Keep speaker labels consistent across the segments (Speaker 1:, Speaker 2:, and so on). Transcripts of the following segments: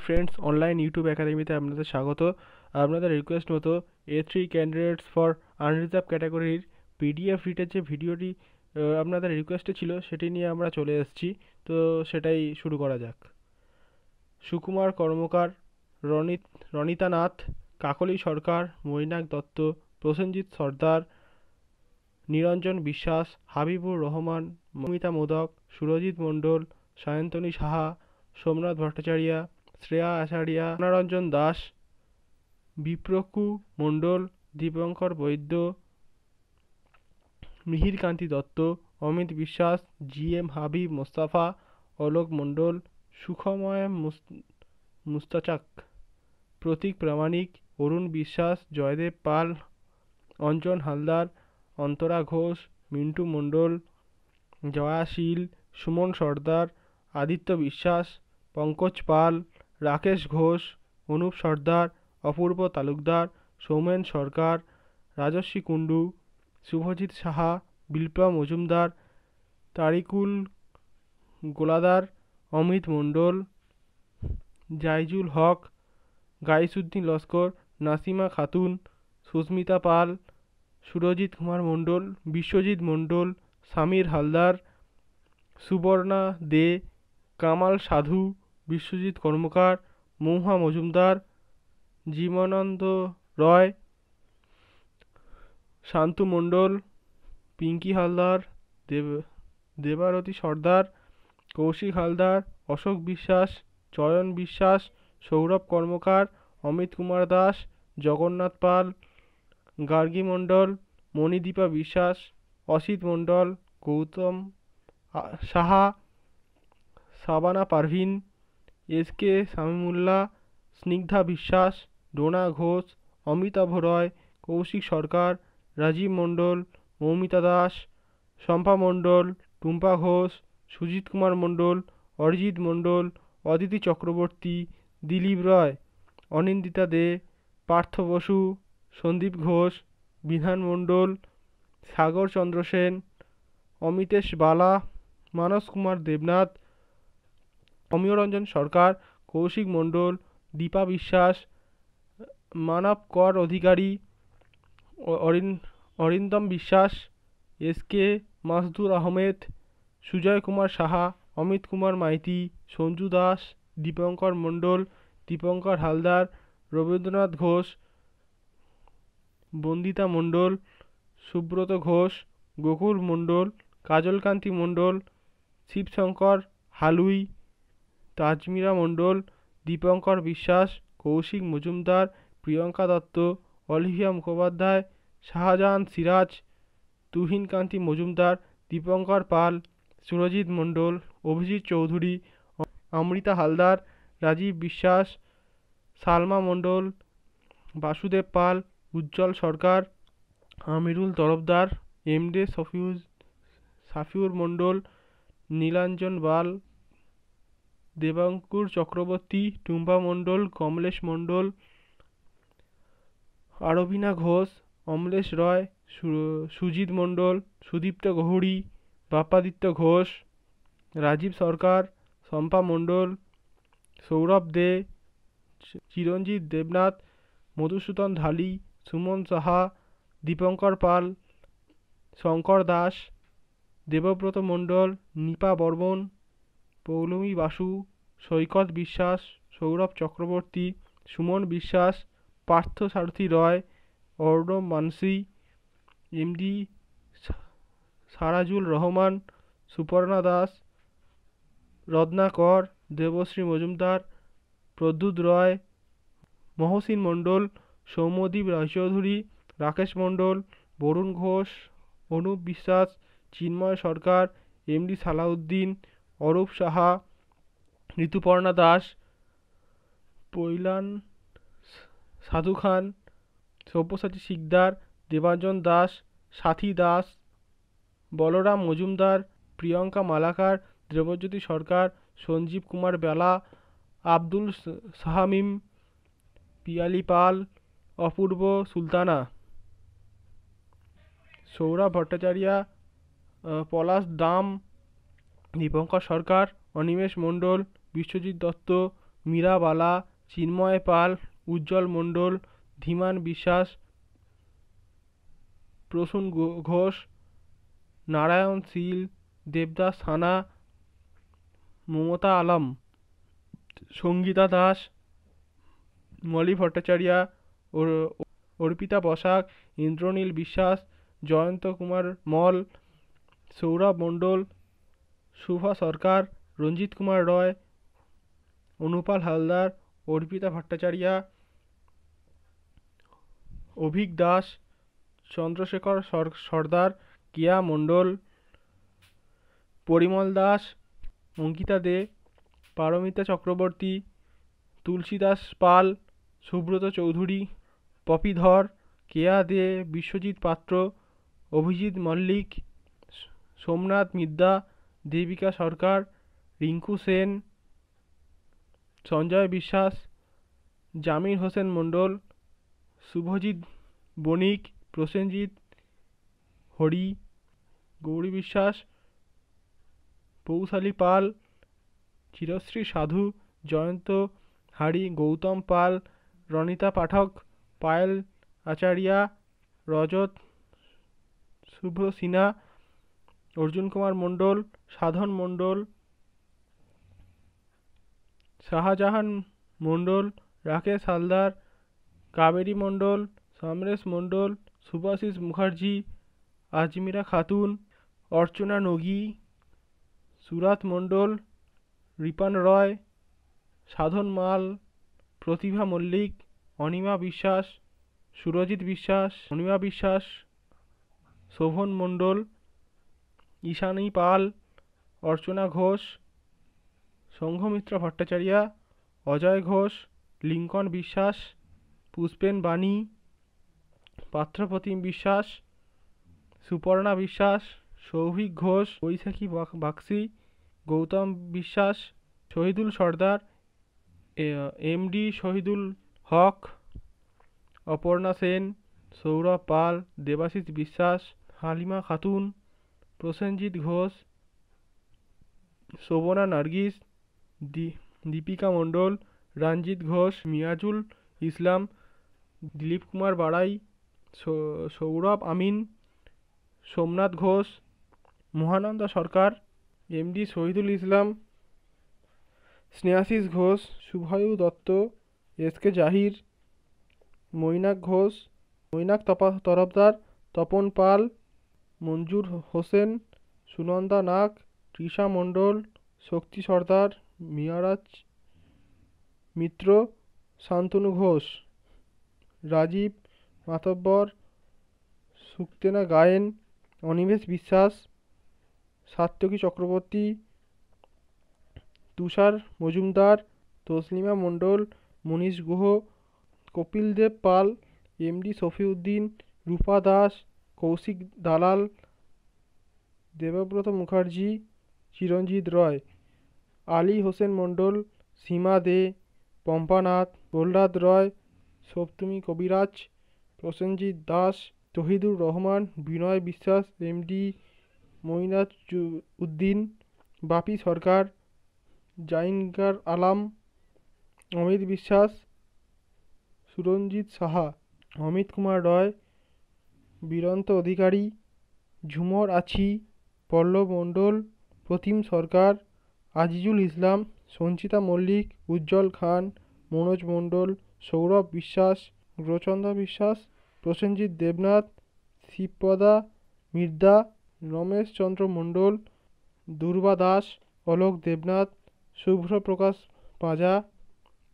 Speaker 1: Friends, online YouTube একাডেমিতে আপনাদের স্বাগত। আপনাদের রিকোয়েস্ট মতো A3 ক্যান্ডিডেটস ফর আনরিজার্ভ ক্যাটাগরির PDF রিটের যে ভিডিওটি আপনাদের রিকোয়েস্টে ছিল সেটি নিয়ে আমরা চলে এসেছি। তো সেটাই শুরু করা যাক। সুকুমার কর্মকার, রনিতা নাথ, কাকলি সরকার, মৈনাক দত্ত, প্রসেনজিৎ সর্দার, নিরঞ্জন বিশ্বাস, হাবিবুর রহমান, মৌমিতা মোদক, সুরজিৎ মণ্ডল, সায়ন্তনী সাহা, সোমনাথ ভট্টাচার্য, শ্রেয়া আচার্য, রঞ্জন দাস, বিপ্রকু মণ্ডল, দীপঙ্কর বৈদ্য, মিহির কান্তি দত্ত, অমিত বিশ্বাস, GM হাবিব মোস্তাফা, অলোক মণ্ডল, সুখময় মুস্তাচাক, প্রতীক প্রামাণিক, অরুণ বিশ্বাস, জয়দেব পাল, অঞ্জন হালদার, অন্তরা ঘোষ, মিন্টু মণ্ডল, জয়া শীল, সুমন সর্দার, আদিত্য বিশ্বাস, পঙ্কজ পাল, রাকেশ ঘোষ, অনুপ সর্দার, অপূর্ব তালুকদার, সৌমেন সরকার, রাজস্বী কুণ্ডু, শুভজিৎ সাহা, বিপ্লব মজুমদার, তারিকুল গোলাদার, অমিত মণ্ডল, জাইজুল হক, গাইসুদ্দিন লস্কর, নাসিমা খাতুন, সুস্মিতা পাল, সুরজিৎ কুমার মণ্ডল, বিশ্বজিৎ মণ্ডল, সামির হালদার, সুবর্ণা দে, কামাল সাধু, বিশ্বজিৎ কর্মকার, মহুয়া মজুমদার, জীবনানন্দ রয়, শান্তু মণ্ডল, পিঙ্কি হালদার, দেবারতী সর্দার, কৌশিক হালদার, অশোক বিশ্বাস, চয়ন বিশ্বাস, সৌরভ কর্মকার, অমিত কুমার দাস, জগন্নাথ পাল, গার্গী মণ্ডল, মণিদীপা বিশ্বাস, অসিত মণ্ডল, গৌতম সাহা, সাবানা পারভিন, SK শামিমুল্লাহ, স্নিগ্ধা বিশ্বাস, ডোনা ঘোষ, অমিতাভ রয়, কৌশিক সরকার, রাজীব মণ্ডল, মৌমিতা দাস, শম্পা মণ্ডল, টুম্পা ঘোষ, সুজিত কুমার মণ্ডল, অরিজিৎ মণ্ডল, অদিতি চক্রবর্তী, দিলীপ রয়, অনিন্দিতা দে, পার্থ বসু, সন্দীপ ঘোষ, বিধান মণ্ডল, সাগর চন্দ্র সেন, অমিতেশ বালা, মানস কুমার দেবনাথ, অমিয়রঞ্জন সরকার, কৌশিক মণ্ডল, দীপা বিশ্বাস, মানব কর অধিকারী, অরিন্দম বিশ্বাস, SK মাসদুর আহমেদ, সুজয় কুমার সাহা, অমিত কুমার মাইতি, সঞ্জু দাস, দীপঙ্কর মণ্ডল, দীপঙ্কর হালদার, রবীন্দ্রনাথ ঘোষ, বন্দিতা মণ্ডল, সুব্রত ঘোষ, গোকুল মণ্ডল, কাজলকান্তি মণ্ডল, শিবশঙ্কর হালুই, তাজমিরা মণ্ডল, দীপঙ্কর বিশ্বাস, কৌশিক মজুমদার, প্রিয়ঙ্কা দত্ত, অলিভিয়া মুখোপাধ্যায়, শাহজাহান সিরাজ, তুহিন কান্তি মজুমদার, দীপঙ্কর পাল, সুরজিৎ মণ্ডল, অভিজিৎ চৌধুরী, অমৃতা হালদার, রাজীব বিশ্বাস, সালমা মণ্ডল, বাসুদেব পাল, উজ্জ্বল সরকার, আমিরুল তরফদার, MD সাফিউর মণ্ডল, নীলাঞ্জন বাল, দেবাঙ্কুর চক্রবর্তী, টুম্পা মণ্ডল, কমলেশ মণ্ডল, আরবিনা ঘোষ, অমলেশ রয়, সুজিত মণ্ডল, সুদীপ্ত গহুড়ি, বাপ্পাদিত্য ঘোষ, রাজীব সরকার, শম্পা মণ্ডল, সৌরভ দে, চিরঞ্জিত দেবনাথ, মধুসূদন ঢালি, সুমন সাহা, দীপঙ্কর পাল, শঙ্কর দাস, দেবব্রত মণ্ডল, নিপা বর্মন, পৌলমী বাসু, সৈকত বিশ্বাস, সৌরভ চক্রবর্তী, সুমন বিশ্বাস, পার্থ সারথী রয়, অর্ণব মানসী, MD সারাজুল রহমান, সুপর্ণা দাস, রত্না কর, দেবশ্রী মজুমদার, প্রদ্যুৎ রয়, মহসিন মণ্ডল, সৌম্যদীপ রায়চৌধুরী, রাকেশ মণ্ডল, বরুণ ঘোষ, অনুপ বিশ্বাস, চিন্ময় সরকার, MD সালাউদ্দিন, অরূপ সাহা, ঋতুপর্ণা দাস, পৈলান সাধু খান, সব্যসাচী শিকদার, দেবাঞ্জন দাস, সাথী দাস, বলরাম মজুমদার, প্রিয়ঙ্কা মালাকার, দেবজ্যোতি সরকার, সঞ্জীব কুমার বেলা, আব্দুল শামিম, পিয়ালি পাল, অপূর্ব সুলতানা, সৌরভ ভট্টাচার্য, পলাশ দাম, দীপঙ্কর সরকার, অনিমেষ মণ্ডল, বিশ্বজিৎ দত্ত, মীরা বালা, চিন্ময় পাল, উজ্জ্বল মণ্ডল, ধীমান বিশ্বাস, প্রসূন ঘোষ, নারায়ণ শীল, দেবদাস থানা, মমতা আলম, সঙ্গীতা দাস, মলি ভট্টাচার্য, অর্পিতা বসাক, ইন্দ্রনীল বিশ্বাস, জয়ন্ত কুমার মল, সৌরভ মণ্ডল, শুভা সরকার, রঞ্জিত কুমার রয়, অনুপাল হালদার, অর্পিতা ভট্টাচার্য, অভিক দাস, চন্দ্রশেখর সর্দার, কেয়া মণ্ডল, পরিমল দাস, অঙ্কিতা দে, পারমিতা চক্রবর্তী, তুলসী দাস পাল, সুব্রত চৌধুরী, পপি ধর, কেয়া দে, বিশ্বজিৎ পাত্র, অভিজিৎ মল্লিক, সোমনাথ মিদ্যা, দেবিকা সরকার, রিঙ্কু সেন, সঞ্জয় বিশ্বাস, জামির হোসেন মণ্ডল, শুভজিৎ বণিক, প্রসেনজিৎ হরি, গৌরী বিশ্বাস, পৌশালী পাল, চিরশ্রী সাধু, জয়ন্ত হাড়ি, গৌতম পাল, রনিতা পাঠক, পায়েল আচারিয়া, রজত, শুভ্র সিনহা, অর্জুন কুমার মণ্ডল, সাধন মণ্ডল, শাহজাহান মণ্ডল, রাকেশ হালদার, কাবেরী মণ্ডল, সমরেশ মণ্ডল, সুভাশিস মুখার্জি, আজমিরা খাতুন, অর্চনা নগি, সুরাত মণ্ডল, রিপান রয়, সাধন মাল, প্রতিভা মল্লিক, অনিমা বিশ্বাস, সুরজিৎ বিশ্বাস, অনিমা বিশ্বাস, শোভন মণ্ডল, ঈশানী পাল, অর্চনা ঘোষ, সংঘমিত্র ভট্টাচার্য, অজয় ঘোষ, লিঙ্কন বিশ্বাস, পুষ্পেন বাণী, পাত্রপ্রতিম বিশ্বাস, সুপর্ণা বিশ্বাস, সৌভিক ঘোষ, বৈশাখী বাগচি, গৌতম বিশ্বাস, শহীদুল সর্দার, এমডি শহীদুল হক, অপর্ণা সেন, সৌরভ পাল, দেবাশিস বিশ্বাস, হালিমা খাতুন, প্রসেনজিৎ ঘোষ, শোভনা নার্গিস, দীপিকা মণ্ডল, রঞ্জিত ঘোষ, মিয়াজুল ইসলাম, দিলীপ কুমার বাড়াই, সৌরভ আমিন, সোমনাথ ঘোষ, মহানন্দ সরকার, এমডি শহীদুল ইসলাম, স্নেহাশিস ঘোষ, শুভায়ু দত্ত, এসকে জাহির, মৈনাক ঘোষ, মৈনাক তরফদার, তপন পাল, মঞ্জুর হোসেন, সুনন্দা নাগ, তৃষা মণ্ডল, শক্তি সর্দার, মিয়ারাজ মিত্র, শান্তনু ঘোষ, রাজীব মাতব্বর, সুক্তেনা গায়েন, অনিমেষ বিশ্বাস, সাত্যকী চক্রবর্তী, তুষার মজুমদার, তসলিমা মণ্ডল, মনীষ গুহ, কপিল দেব পাল, এমডি শফিউদ্দিন, রূপা দাস, কৌশিক দালাল, দেবব্রত মুখার্জি, চিরঞ্জিত রয়, আলী হোসেন মণ্ডল, সীমা দে, পম্পা নাথ, প্রহ্লাদ রয়, সপ্তমী কবিরাজ, প্রসেনজিৎ দাস, তহিদুর রহমান, বিনয় বিশ্বাস, এমডি মইনাজ উদ্দিন, বাপি সরকার, জাইনগার আলাম, অমিত বিশ্বাস, সুরঞ্জিত সাহা, অমিত কুমার রয়, বীরন্ত অধিকারী, ঝুমর আছি, পল্লব মণ্ডল, প্রতিম সরকার, আজিজুল ইসলাম, সঞ্চিতা মল্লিক, উজ্জ্বল খান, মনোজ মণ্ডল, সৌরভ বিশ্বাস, গ্রচন্দ্র বিশ্বাস, প্রসেনজিৎ দেবনাথ, শিবপদা মির্দা, রমেশ চন্দ্র মণ্ডল, দুর্বা দাস, অলোক দেবনাথ, শুভ্র প্রকাশ পাঁজা,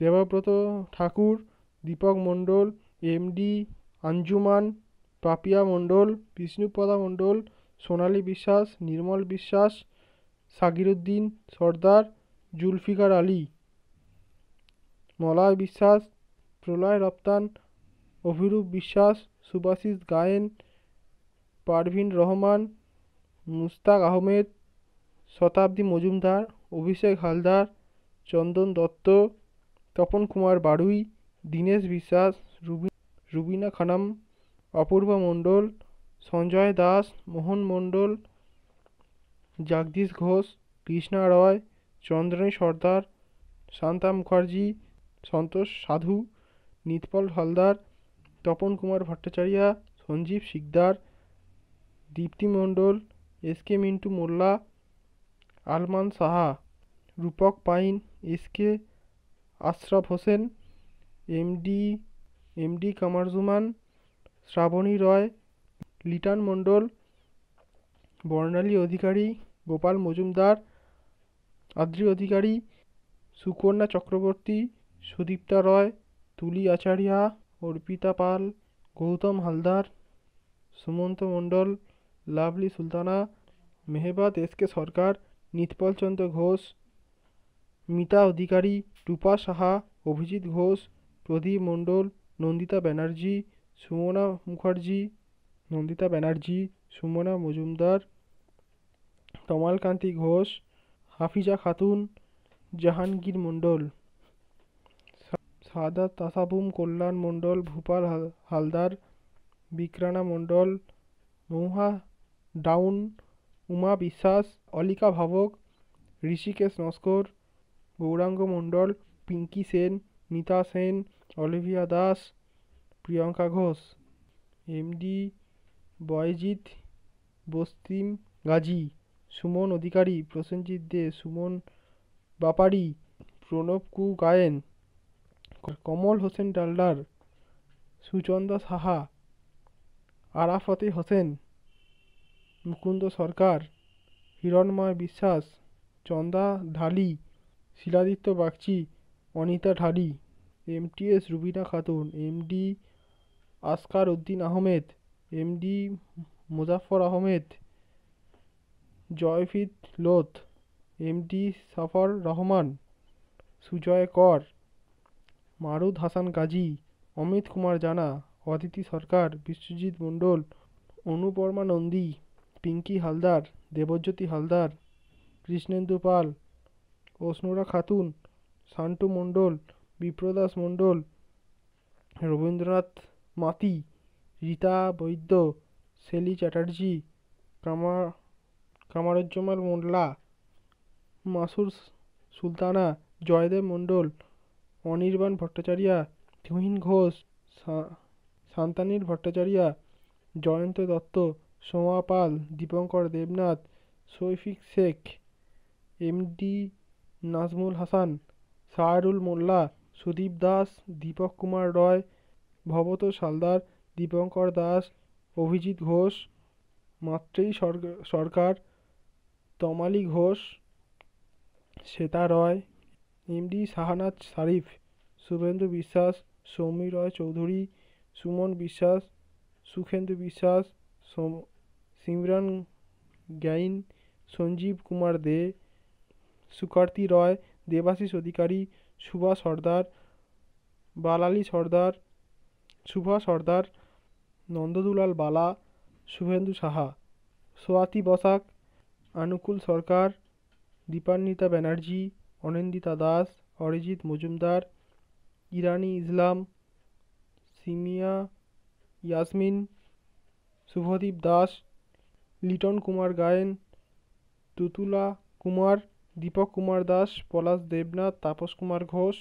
Speaker 1: দেবব্রত ঠাকুর, দীপক মণ্ডল, এমডি আঞ্জুমান, পাপিয়া মণ্ডল, বিষ্ণুপদা মণ্ডল, সোনালী বিশ্বাস, নির্মল বিশ্বাস, সাগিরুদ্দিন সর্দার, জুলফিকার আলী, মলয় বিশ্বাস, প্রলয় রপ্তান, অভিরূপ বিশ্বাস, সুভাশিস গায়েন, পারভিন রহমান, মুস্তাক আহমেদ, শতাব্দী মজুমদার, অভিষেক হালদার, চন্দন দত্ত, তপন কুমার বাড়ুই, দীনেশ বিশ্বাস, রুবিনা খানম, অপূর্ব মণ্ডল, সঞ্জয় দাস, মোহন মণ্ডল, জগদীশ ঘোষ, কৃষ্ণা রয়, চন্দ্রনী সর্দার, Shanta Mukherjee, Santosh Sadhu, Nitpal Haldar, Tapan Kumar Bhattacharya, Sanjib Sikdar, Dipti Mondal, SK Mintu Molla, Alman Saha, Rupak Pain, SK Ashraf Hossain, MD MD Kamaruzzaman, Srabani Roy, Liton Mondal, Barnali Adhikari, Gopal Majumdar, Adri Adhikari, Sukanya Chakraborty, Sudipta Roy, Tuli Acharya, Arpita Pal, Goutam Haldar, Sumanta Mondal, Lovely Sultana, Mehbat SK Sarkar, Nitpal Chandra Ghosh, Mita Adhikari, Tupa Saha, Abhijit Ghosh, Pradip Mondal, Nandita Banerjee, Sumana Mukherjee, Nandita Banerjee, Sumana Majumdar, তমালকান্তি Ghosh, Hafiza Khatun, Jahangir মণ্ডল, সাদাত তাসাবুম, কল্যাণ মণ্ডল, ভূপাল হালদার, বিক্রানা মণ্ডল, মহুয়া ডাউন, উমা বিশ্বাস, অলিকা ভাবক, ঋষিকেশ নস্কর, গৌরাঙ্গ মণ্ডল, পিঙ্কি সেন, মিতা সেন, অলিভিয়া দাস, প্রিয়ঙ্কা ঘোষ, এমডি বয়জিৎ বস্তিম গাজী, সুমন অধিকারী, প্রসেনজিৎ দে, সুমন বাপাড়ি, প্রণব কু গায়েন, কমল হোসেন ডালদার, সুচন্দা সাহা, আরাফতে হোসেন, মুকুন্দ সরকার, হিরণময় বিশ্বাস, চন্দা ঢালি, শিলাদিত্য বাগচি, অনিতা ঢালি, MTS Rubina Khatun, MD আসকার Uddin Ahmed, MD Muzaffar Ahmed, জয়ফিদ Lodh, MD সাফর Rahman, Sujoy কর, মারুদ হাসান গাজী, অমিত কুমার জানা, অদিতি সরকার, বিশ্বজিৎ মণ্ডল, অনুপর্মা নন্দী, পিঙ্কি হালদার, দেবজ্যোতি হালদার, কৃষ্ণেন্দু পাল, অস্নুরা খাতুন, শান্টু মণ্ডল, বিপ্রদাস মণ্ডল, রবীন্দ্রনাথ মাতি, রীতা বৈদ্য, শেলি চ্যাটার্জি, কামারুজ্জামান মোল্লা, মাসুর সুলতানা, জয়দেব মণ্ডল, অনির্বাণ ভট্টাচার্য, তুহিন ঘোষ, শান্তানীর ভট্টাচার্য, জয়ন্ত দত্ত, সোমা পাল, দীপঙ্কর দেবনাথ, শৈফিক শেখ, এমডি নাজমুল হাসান, সাহারুল মোল্লা, সুদীপ দাস, দীপক কুমার রয়, ভবতোষ হালদার, দীপঙ্কর দাস, অভিজিৎ ঘোষ, মাত্রেয়ী সরকার, তমালি ঘোষ, শ্বেতা রয়, এমডি শাহানাজ শারিফ, শুভেন্দু বিশ্বাস, সৌমি রয় চৌধুরী, সুমন বিশ্বাস, সুখেন্দু বিশ্বাস, সিমরান গাইন, সঞ্জীব কুমার দে, সুকার্তি রয়, দেবাশিস অধিকারী, সুভাষ সর্দার, বালালি সর্দার, শুভা সর্দার, নন্দদুলাল বালা, শুভেন্দু সাহা, সোয়াতি বসাক, আনুকূল সরকার, দীপান্বিতা ব্যানার্জি, অনিন্দিতা দাস, অরিজিৎ মজুমদার, ইরানি ইসলাম, সিমিয়া ইয়াসমিন, শুভদীপ দাস, লিটন কুমার গায়েন, তুতুলা কুমার, দীপক কুমার দাস, পলাশ দেবনাথ, তাপস কুমার ঘোষ,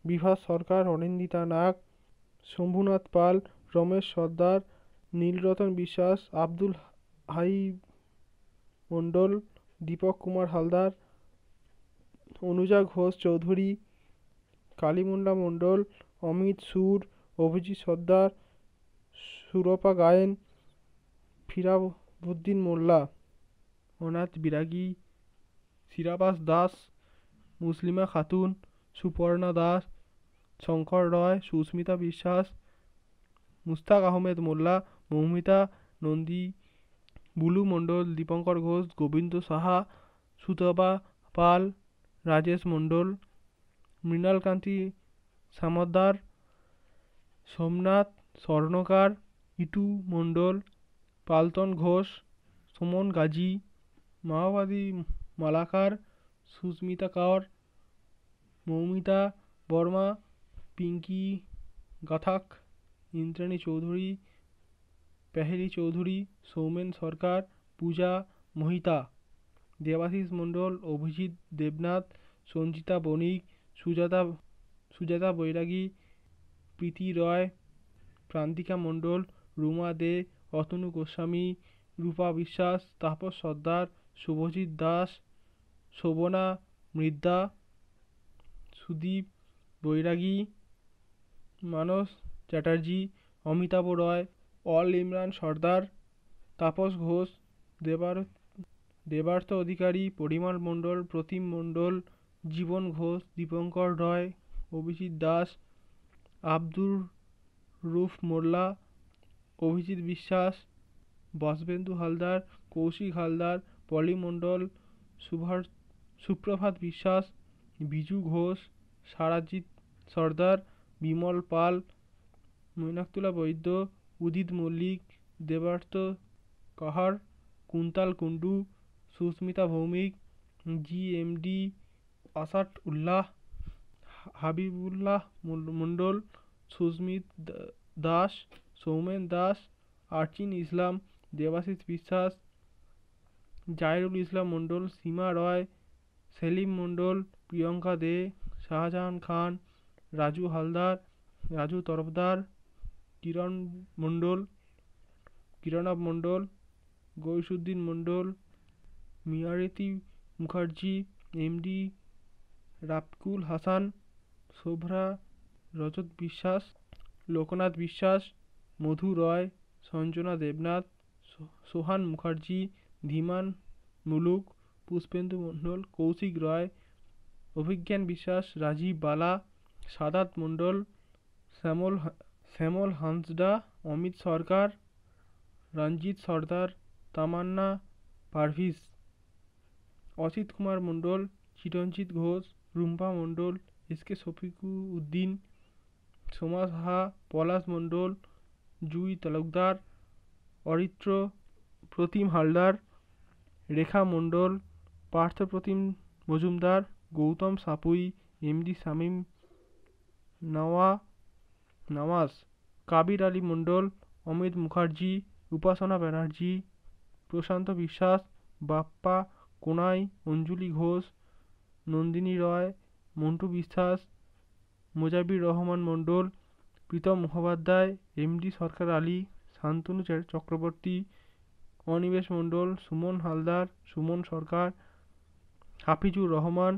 Speaker 1: বিভাস সরকার, অনিন্দিতা নাগ, শম্ভুনাথ পাল, রমেশ সর্দার, নীলরতন বিশ্বাস, আব্দুল হাই মণ্ডল, দীপক কুমার হালদার, অনুজা ঘোষ চৌধুরী, কালীমুন্ডা মণ্ডল, অমিত সুর, অভিজিৎ সর্দার, সুরপা গায়েন, ফিরাবুদ্দিন মোল্লা, অনাথ বিরাগী, শিরাবাস দাস, মুসলিমা খাতুন, সুপর্ণা দাস, শঙ্কর রয়, সুস্মিতা বিশ্বাস, মুস্তাক আহমেদ মোল্লা, মৌমিতা নন্দী, বুলু মণ্ডল, দীপঙ্কর ঘোষ, গোবিন্দ সাহা, সুতপা পাল, রাজেশ মণ্ডল, মৃণালকান্তি সামদ্দার, সোমনাথ স্বর্ণকার, ইটু মণ্ডল, পালতন ঘোষ, সুমন গাজী, মাওবাদী মালাকার, সুস্মিতা কর, মৌমিতা বর্মা, পিঙ্কি গাথাক, ইন্দ্রাণী চৌধুরী, পেহেলি চৌধুরী, সৌমেন সরকার, পূজা মহিতা, দেবাশিস মণ্ডল, অভিজিৎ দেবনাথ, সঞ্জিতা বণিক, সুজাতা সুজাতা বৈরাগী, প্রীতি রয়, প্রান্তিকা মণ্ডল, রুমা দে, অতনু গোস্বামী, রূপা বিশ্বাস, তাপস সর্দার, শুভজিৎ দাস, শোভনা মৃদ্ধা, সুদীপ বৈরাগী, মানস চ্যাটার্জি, অমিতাভ রয়, অল ইমরান সর্দার, তাপস ঘোষ, দেবার্থ অধিকারী, পরিমল মণ্ডল, প্রতিম মণ্ডল, জীবন ঘোষ, দীপঙ্কর রয়, অভিজিৎ দাস, আব্দুর রুফ মোল্লা, অভিজিৎ বিশ্বাস, বসবেন্দু হালদার, কৌশিক হালদার, পলি মণ্ডল, সুপ্রভাত বিশ্বাস, বিজু ঘোষ, সারাজিৎ সর্দার, বিমল পাল, মৈনাকতুলা বৈদ্য, উদিত মল্লিক, দেবার্থ কাহার, কুন্তাল কুন্ডু, সুস্মিতা ভৌমিক, GMD আসাদ উল্লাহ, হাবিবুল্লাহ মণ্ডল, সুস্মিত দাস, সৌমেন দাস, আরচিন ইসলাম, দেবাশিস বিশ্বাস, জাহিরুল ইসলাম মণ্ডল, সীমা রয়, সেলিম মণ্ডল, প্রিয়ঙ্কা দে, শাহজাহান খান, রাজু হালদার, রাজু তরফদার, কিরণব মণ্ডল, গইসুদ্দিন মণ্ডল, মিয়ারেতি মুখার্জি, MD রাফকুল হাসান, শোভরা রজত বিশ্বাস, লোকনাথ বিশ্বাস, মধু রয়, সঞ্জনা দেবনাথ, সোহান মুখার্জি, ধীমান মুলুক, পুষ্পেন্দু মণ্ডল, কৌশিক রয়, অভিজ্ঞান বিশ্বাস, রাজীব বালা, সাদাত মণ্ডল, শ্যামল হাঁসদা, অমিত সরকার, রঞ্জিত সর্দার, তামান্না পারভিজ, অসিত কুমার মণ্ডল, চিরঞ্জিত ঘোষ, রুম্পা মণ্ডল, SK শফিকুদ্দিন, সোমা সাহা, পলাশ মণ্ডল, জুই তালুকদার, অরিত্র প্রতিম হালদার, রেখা মণ্ডল, পার্থ প্রতিম মজুমদার, গৌতম সাপুই, MD শামীম নওয়াজ, কাবির আলী মণ্ডল, অমিত মুখার্জি, উপাসনা ব্যানার্জি, প্রশান্ত বিশ্বাস, বাপ্পা কোনাই, অঞ্জলি ঘোষ, নন্দিনী রয়, মন্টু বিশ্বাস, মোজাবির রহমান মণ্ডল, প্রীতম মুখোপাধ্যায়, MD সরকার আলী, শান্তনু চক্রবর্তী, অনিমেষ মণ্ডল, সুমন হালদার, সুমন সরকার, হাফিজুর রহমান,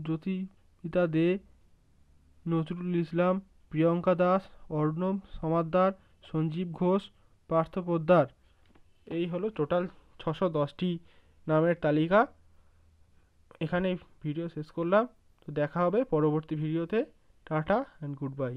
Speaker 1: জ্যোতিপিতা দে, নজরুল ইসলাম, প্রিয়ঙ্কা দাস, অর্ণব সমাদ্দার, সঞ্জীব ঘোষ, পার্থ পোদ্দার। এই হলো টোটাল 610টি নামের তালিকা। এখানে ভিডিও শেষ করলাম। তো দেখা হবে পরবর্তী ভিডিওতে। Tata and good bye.